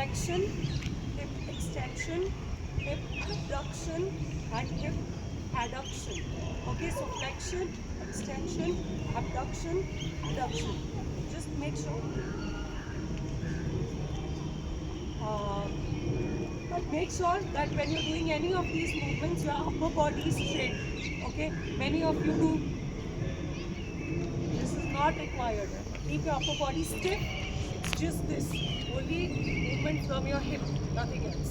flexion, hip extension, hip abduction, and hip adduction. Okay, so flexion, extension, abduction, adduction. Just make sure. But make sure that when you're doing any of these movements, your upper body is straight. Okay, many of you do. This is not required. Keep your upper body stiff. It's just this. Only movement from your hip, nothing else.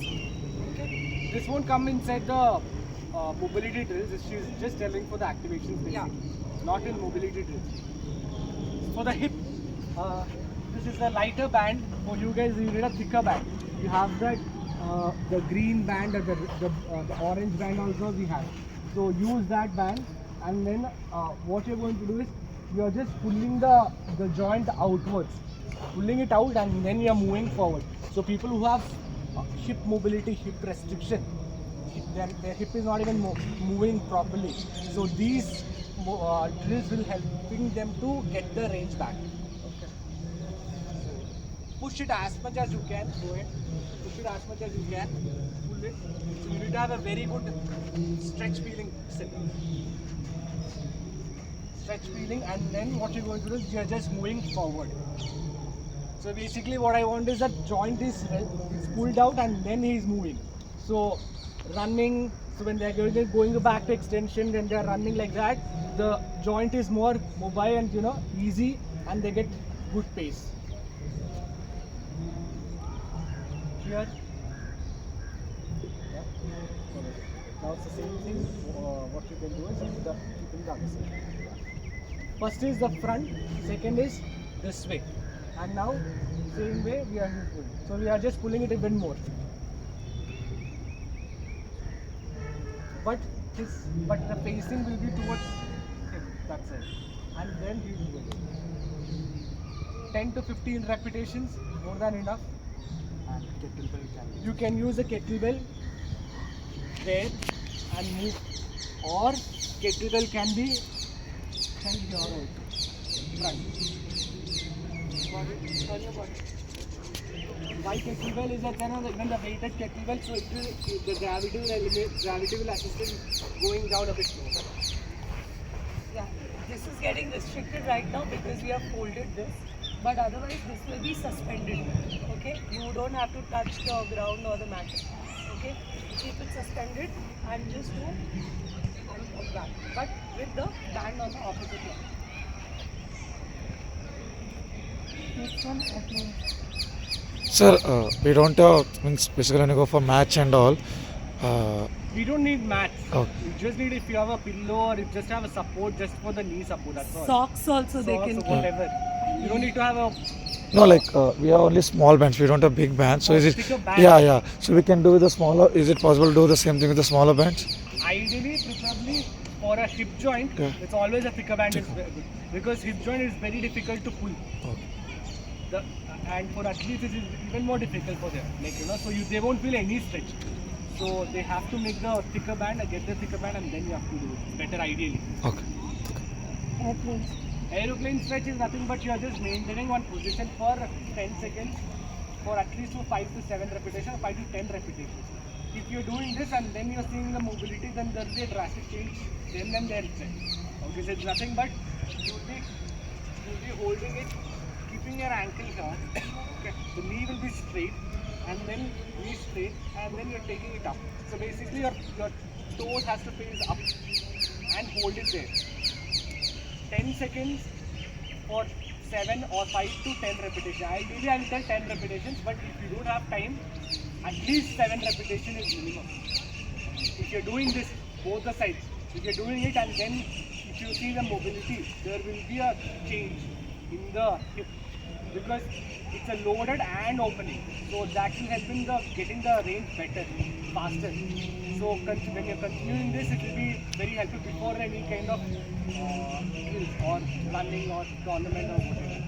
Okay. This won't come inside the mobility drills. She's just telling for the activations basically. Yeah. Not in mobility drills. For the hip, this is a lighter band. For you guys, you need a thicker band. You have that the green band or the orange band also we have. So use that band, and then what you're going to do is you're just pulling the joint outwards, pulling it out, and then you're moving forward. So people who have hip mobility, hip restriction, their hip is not even moving properly. So these drills will helping them to get the range back. Okay. Push it as much as you can. Go ahead. Push it as much as you can. Pull it. So you need to have a very good stretch feeling. Stretch feeling, and then what you're going to do is you're just moving forward. So basically what I want is that joint is pulled out and then he is moving. So running, so when they're going back to extension, then they're running like that, the joint is more mobile and easy, and they get good pace. Here. Yeah. Now it's the same thing. What you can do is keeping the other side. First is the front, second is this way. And now, same way we are pulling. So we are just pulling it even more. But the pacing will be towards him. That's it. And then he will go. 10 to 15 repetitions, more than enough. And kettlebell you can use a kettlebell there and move. Or kettlebell can be alright. Front. Why kettlebell is that when the weighted kettlebell, so the gravity will assist in going down a bit more. Yeah, this is getting restricted right now because we have folded this, but otherwise this will be suspended. Okay, you don't have to touch the ground or the mat. Okay, keep it suspended and just do and back, but with the band on the opposite leg. Next one, okay. Sir, we don't means basically when you go for match and all. We don't need mats. Okay. You just need, if you have a pillow or you just have a support just for the knee support. That's all. Socks also they Socks can or keep. whatever. You don't need to have a. No, like we have only small bands. We don't have big bands. So is it? Stick a band. Yeah. So we can do with the smaller. Is it possible to do the same thing with the smaller bands? Ideally, preferably for a hip joint, Yeah. it's always a thicker band is very good, because hip joint is very difficult to pull. Okay. And for athletes it is even more difficult for them. So they won't feel any stretch. So they have to make the thicker band, get the thicker band, and then you have to do it better ideally. Okay. Airplanes. Aeroplane stretch is nothing but you are just maintaining one position for 10 seconds for at least 5 to 7 repetitions, 5 to 10 repetitions. If you're doing this and then you're seeing the mobility, then there will be a drastic change then and there itself. Okay, so it's nothing but you'll be holding it, keeping your ankle here. Okay, the knee will be straight, and then knee straight, and then you're taking it up. So basically your toes has to face up and hold it there. 10 seconds for 7 or 5 to 10 repetitions. Ideally I will tell 10 repetitions, but if you don't have time, at least 7 repetitions is minimum. If you're doing this, both the sides, if you're doing it and then if you see the mobility, there will be a change in the hip, because it's a loaded and opening. So that will help in getting the range better, faster. So when you're continuing this, it will be very helpful before any kind of skills or running or tournament or whatever.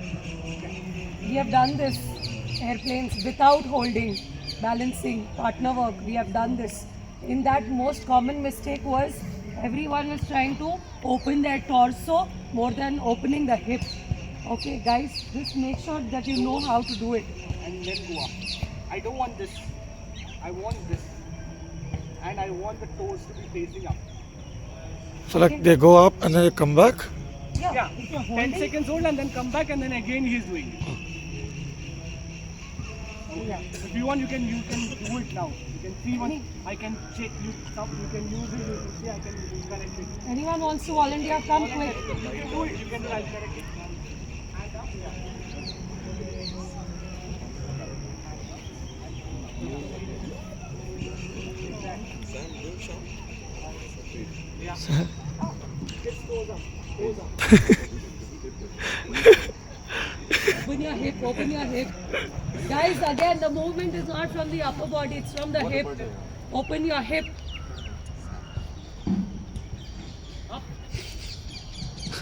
Okay. We have done this airplanes without holding, balancing, partner work. We have done this. In that, most common mistake was everyone was trying to open their torso more than opening the hip. Okay, guys, just make sure that you know how to do it. And then go up. I don't want this. I want this. And I want the toes to be facing up. So like they go up and then they come back. Yeah, if you're 10 holding, seconds hold and then come back and then again he's doing it. yeah. If you want, you can do it now. You can see what I can check. You can use it. You can see I can correct it. Anyone wants to volunteer? Come quick. You can do it. You can do it. I'll correct it. Hand up. Yeah. Just toes up. Toes up. Open your hip, open your hip. Guys, again, the movement is not from the upper body, it's from the hip. Open your hip. Up.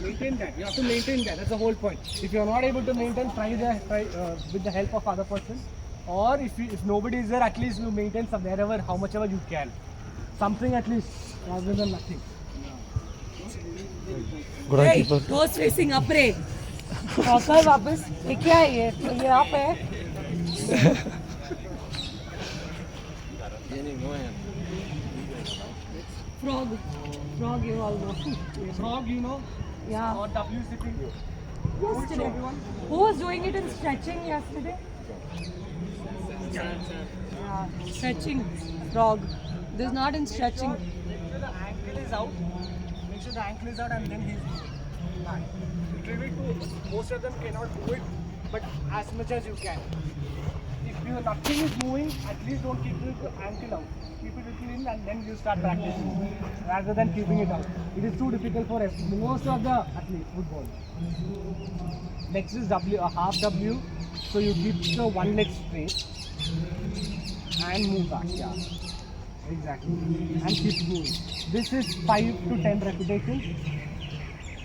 Maintain that. You have to maintain that. That's the whole point. If you are not able to maintain, try with the help of other person. Or if nobody is there, at least you maintain some wherever, how much ever you can. Something at least, rather than nothing. Good Hey, keeper. toes facing up रे. कर वापस. ये क्या है ये up है. Frog. Frog you all know. Frog, you know, Yeah. or W sitting. Yesterday. Who was doing it in stretching yesterday? Yeah. Stretching. Frog. This is not in stretching. Make sure the ankle is out. Make sure the ankle is out and then he's back. Most of them cannot do it, but as much as you can. If nothing is moving, at least don't keep the ankle out. Keep it in and then you start practicing rather than keeping it out. It is too difficult for most of the athletes, football. Next is W, a half W. So you keep the one leg straight and move back. Yeah, exactly. And keep going. This is 5 to 10 repetitions.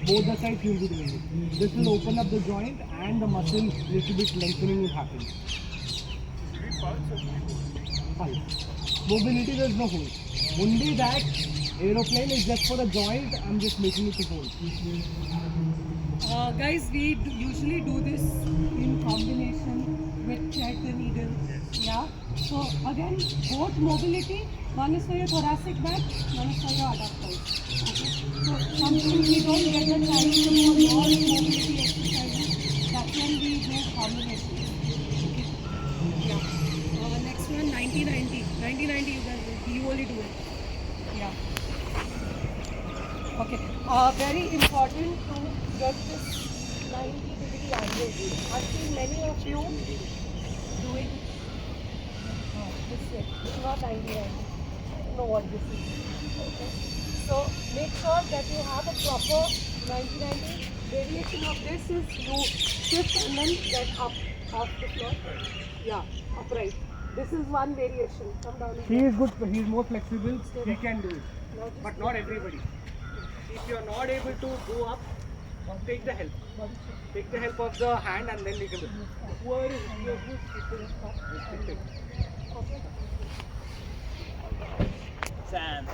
Both the sides you will be doing it. This will open up the joint and the muscle little bit lengthening will happen. 5. Mobility there is no hold. Only that aeroplane is just for the joint. I'm just making it to hold. Guys, we usually do this in combination with thread the needle. Yeah. So again, both mobility. One is for your thoracic back, one is for your adductors. Okay. So sometimes we don't get the time to do a lot of mobility exercises. That's when we do combination. Okay. Yeah. Next one, 90-90. 90-90 you guys you only do it. Yeah. Okay. Very important to get this 90-degree angle. I've seen many of you doing this way. It's not 90-90. I don't know what this is. Okay. So make sure that you have a proper 90-90. Variation of this is you shift and then get up off the floor. Yeah, upright. This is one variation. Come down. He is good. He is more flexible. He can do it, but not everybody. If you are not able to go up, take the help. Take the help of the hand and then you can do it. Where is your good people? Okay. Sam.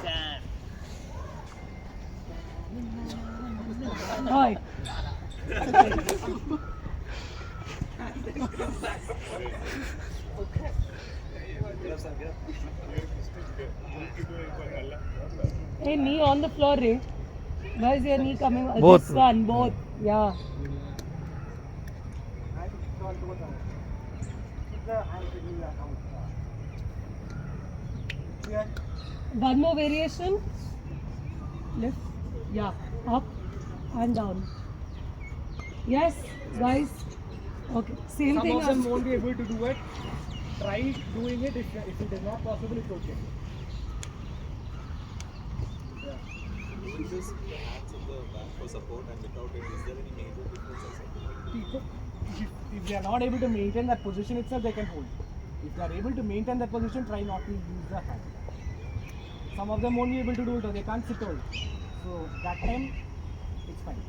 Right. Hey, knee on the floor, Ray. Why is your knee coming? Both. This one, both. Yeah. One more variation. Lift. Yeah. Up and down. Yes, guys. Okay. Same Some thing. of them won't be able to do it. Try doing it. If it is not possible, it's okay. Use the hands of the back for support and without it, is there any major difference or something? If they are not able to maintain that position itself, they can hold. If they are able to maintain that position, try not to use the hand. Some of them won't be able to do it or they can't sit hold. So that time, it's fine.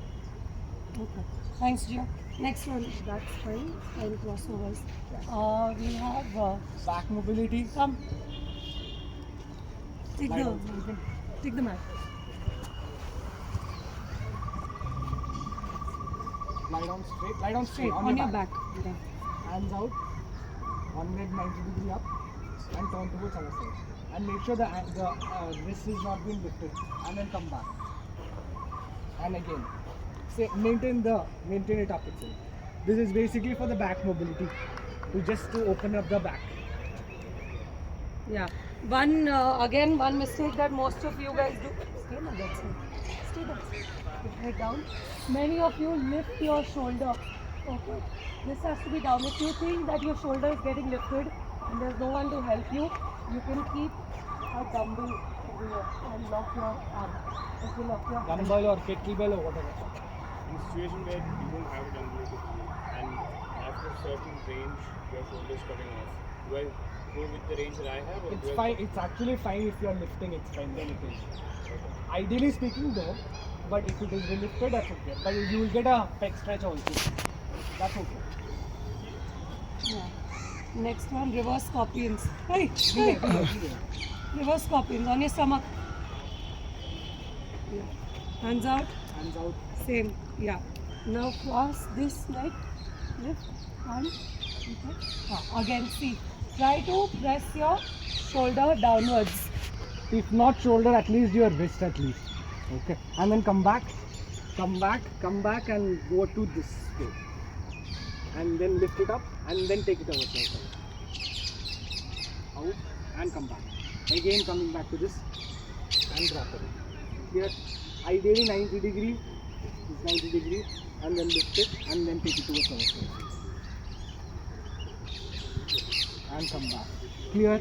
Okay. Thanks, Gio. Next one. That's fine. And crossovers. We have. Back mobility. Come. Take Lie the. down. You can Take the mat. lie down straight. Lie down straight On your back. Yeah. Hands out. one leg 90 degree up and turn towards other side. And make sure the wrist is not being lifted, and then come back. And again, say maintain it up itself. This is basically for the back mobility, to open up the back. Yeah. One mistake that most of you guys do. Stay on that side. Stay there. Put head down. Many of you lift your shoulder. Okay. This has to be down. If you think that your shoulder is getting lifted and there's no one to help you, you can keep a dumbbell over here and lock your arm. Okay, lock your hand. Dumbbell or kettlebell or whatever. In situation where you don't have a dumbbell to pull and after a certain range your shoulder is coming off, do I go with the range that I have or It's do I fine. It's actually fine if you are lifting. It's fine. Then it is. Ideally speaking, though, but if it is lifted, that's okay. But you will get a pec stretch also. That's okay. Yeah. Next one, reverse scorpions. Hey, Be hey. there, be there. Reverse scorpions on your stomach. Yeah. Hands out. Hands out. Same. Yeah. Now cross this leg. Lift and okay. Again, see. Try to press your shoulder downwards. If not shoulder, at least your wrist at least. Okay. And then come back, come back, come back and go to this way. And then lift it up and then take it over side. Out and come back. Again coming back to this and drop it. Here, ideally 90 degree, this 90 degree, and then lift it and then take it towards our side. And come back. Clear?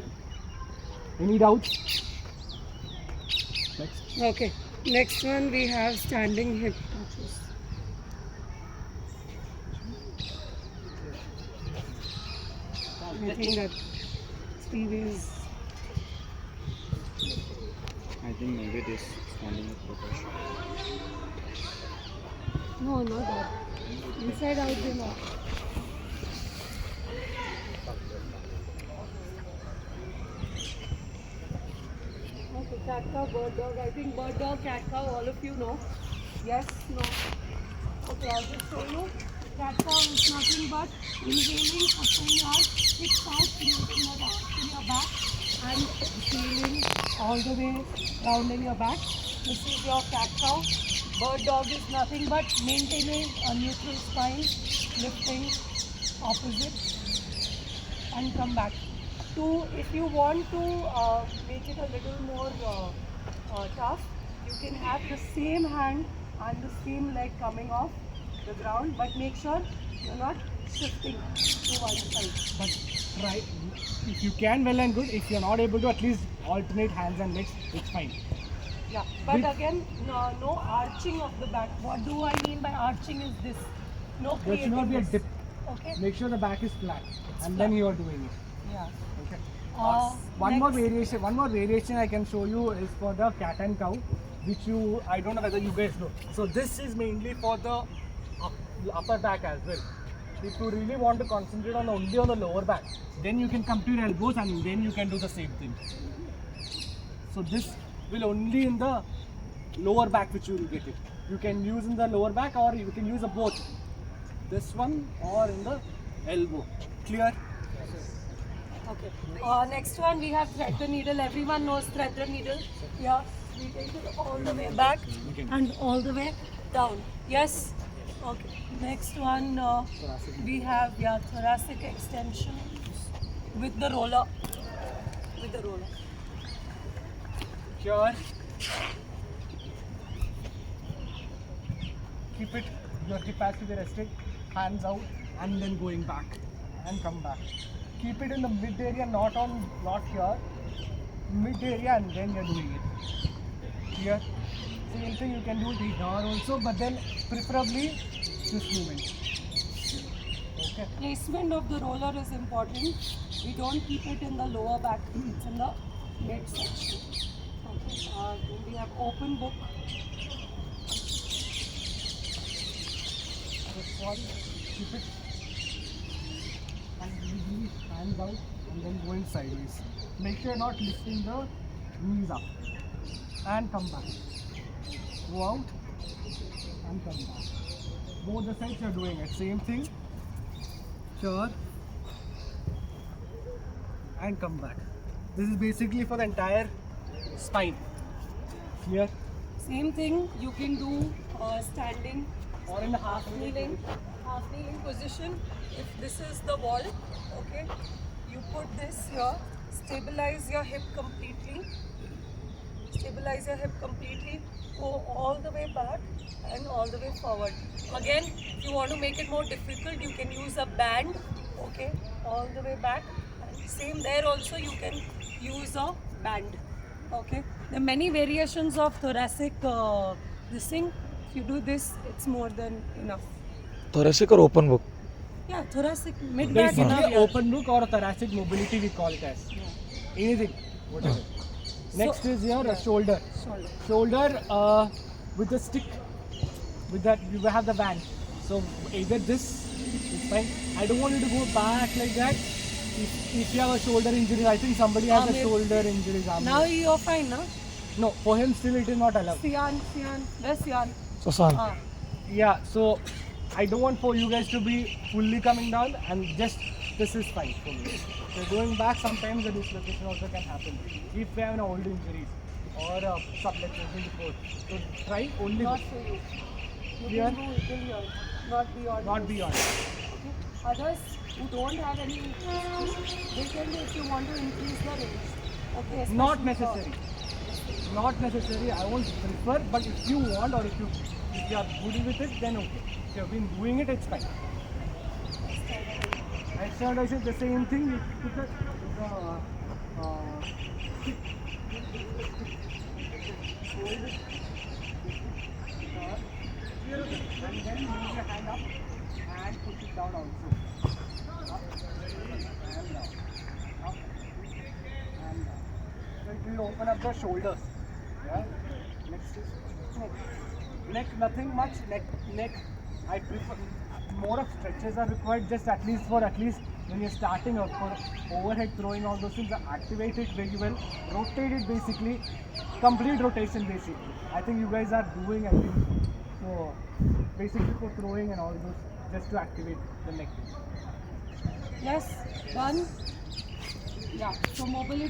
Any doubts? Next. Okay. Next one we have standing hip touches. I think that Steve is. I think maybe this standing up profession. No, not that. Inside out, they know. Okay, cat cow, bird dog. I think bird dog, cat cow, all of you know. Yes, no. Okay, I'll just show you. Cat cow is nothing but inhaling, pushing your hips out, creating your back in your back, and exhaling all the way round in your back. This is your cat cow. Bird dog is nothing but maintaining a neutral spine, lifting opposite, and come back. If you want to make it a little more tough, you can have the same hand and the same leg coming off the ground, but make sure you're not shifting to one side. But try, if you can, well and good. If you're not able to, at least alternate hands and legs, it's fine. Yeah, but again, no arching of the back. What do I mean by arching is this. No There should not be a creating dip. this. Okay? Make sure the back is flat, and flat. then you are doing it. Yeah. Okay. One One more variation I can show you is for the cat and cow, which I don't know whether you guys know. So this is mainly for the upper back as well. If you really want to concentrate only on the lower back, then you can come to your elbows and then you can do the same thing. So this will only in the lower back which you will get it. You can use in the lower back or you can use both. This one or in the elbow. Clear? Okay. Next one we have thread the needle. Everyone knows thread the needle. Yeah. We take it all the way back and all the way down. Yes. Okay. Next one we have thoracic extension with the roller. With the roller. Here. Keep it, your hip has to be rested, hands out and then going back and come back. Keep it in the mid area, not here. Mid area and then you're doing it. Here. Same thing you can do it here also, but then preferably this movement. Okay. Placement of the roller is important. We don't keep it in the lower back, it's in the mid section. Okay. Then we have open book. This one, keep it and release hands out and then going sideways. Make sure you're not lifting the knees up and come back. Go out and come back. Both the sides you're doing it. Same thing. Here. and come back. This is basically for the entire spine. Here Same thing you can do standing or in the half kneeling position. If this is the wall, okay, you put this here, stabilize your hip completely, go all the way back and all the way forward. Again, if you want to make it more difficult, you can use a band, okay, all the way back. And same there also, you can use a band, okay. There are many variations of thoracic this thing. If you do this, it's more than enough. Thoracic or open book? Yeah, thoracic, mid-back basically enough. Yeah. open book or thoracic mobility we call it as. Anything, whatever. Next is your shoulder. Shoulder with the stick. With that you have the band. So either this is fine. I don't want you to go back like that. If you have a shoulder injury, I think somebody has a Amir. shoulder injury. Now you're fine, no? No, for him still it is not allowed. Sian, where's Sian? So, son. Ah, Yeah, so I don't want for you guys to be fully coming down and just this is fine for me. So going back, sometimes the dislocation also can happen. If we have an old injuries or a subluxation report, so try only not this, for you. You Here. can do it till here, not beyond. not this. beyond. Okay. Others who don't have any issues, they can do if you want to increase the range. Okay. especially Not for- necessary. Not necessary. I won't prefer, but if you want or if you are good with it, then okay. If you have been doing it, it's fine. Externalization, the same thing. You put the stick. Hold it. Here, and then move your hand up and push it down also. Up and down. Up and down. So it will open up the shoulders. Yeah. Next is neck. Neck, nothing much. Neck. I prefer more of stretches are required. Just at least when you're starting or for overhead throwing, all those things, activate it very well. Rotate it basically. Complete rotation basically. I think you guys are doing. I think so. Basically for throwing and all those, just to activate the neck. Yes, done. Yeah. So mobility.